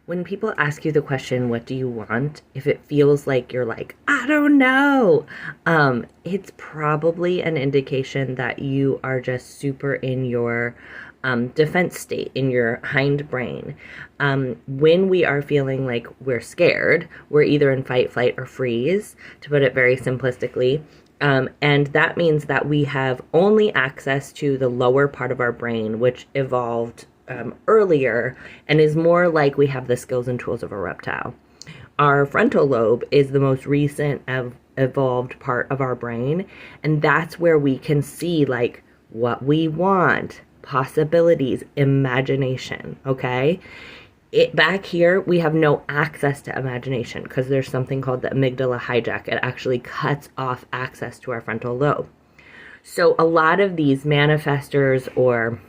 When people ask you the question, what do you want? If it feels like you're like, I don't know, it's probably an indication that you are just super in your defense state, in your hindbrain. When we are feeling like we're scared, we're either in fight, flight, or freeze, to put it very simplistically. And that means that we have only access to the lower part of our brain, which evolved earlier and is more like we have the skills and tools of a reptile. Our frontal lobe is the most recent evolved part of our brain, and that's where we can see like what we want, possibilities, imagination, okay? Back here, we have no access to imagination because there's something called the amygdala hijack. It actually cuts off access to our frontal lobe. So a lot of these manifestors or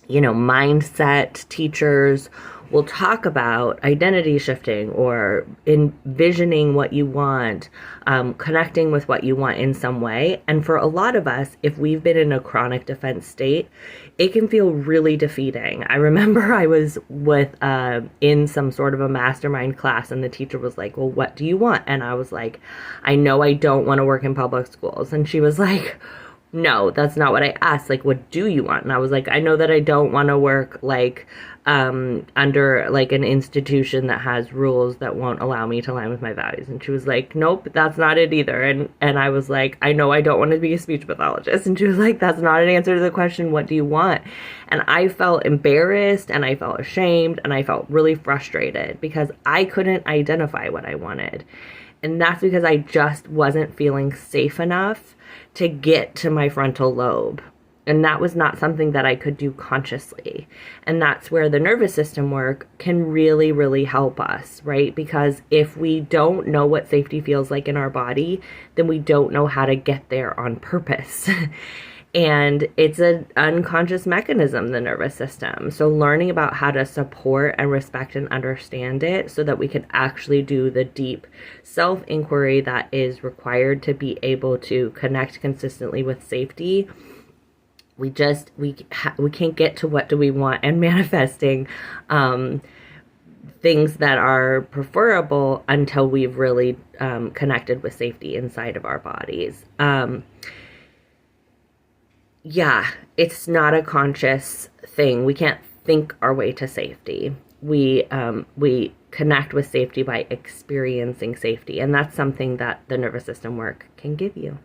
mindset teachers will talk about identity shifting or envisioning what you want, connecting with what you want in some way. And for a lot of us, if we've been in a chronic defense state, it can feel really defeating. I remember I was in some sort of a mastermind class and the teacher was like, well, what do you want? And I was like, I know I don't want to work in public schools. And she was like, no, that's not what I asked. Like, what do you want? And I was like, I know that I don't want to work like under like an institution that has rules that won't allow me to align with my values. And she was like, nope, that's not it either. And I was like, I know I don't want to be a speech pathologist. And she was like, that's not an answer to the question, what do you want? And I felt embarrassed and I felt ashamed and I felt really frustrated because I couldn't identify what I wanted. And that's because I just wasn't feeling safe enough to get to my frontal lobe. And that was not something that I could do consciously. And that's where the nervous system work can really, really help us, right? Because if we don't know what safety feels like in our body, then we don't know how to get there on purpose. And it's an unconscious mechanism, the nervous system. So learning about how to support and respect and understand it so that we can actually do the deep self-inquiry that is required to be able to connect consistently with safety. We can't get to what do we want and manifesting things that are preferable until we've really connected with safety inside of our bodies. Yeah, it's not a conscious thing. We can't think our way to safety. We connect with safety by experiencing safety, and that's something that the nervous system work can give you.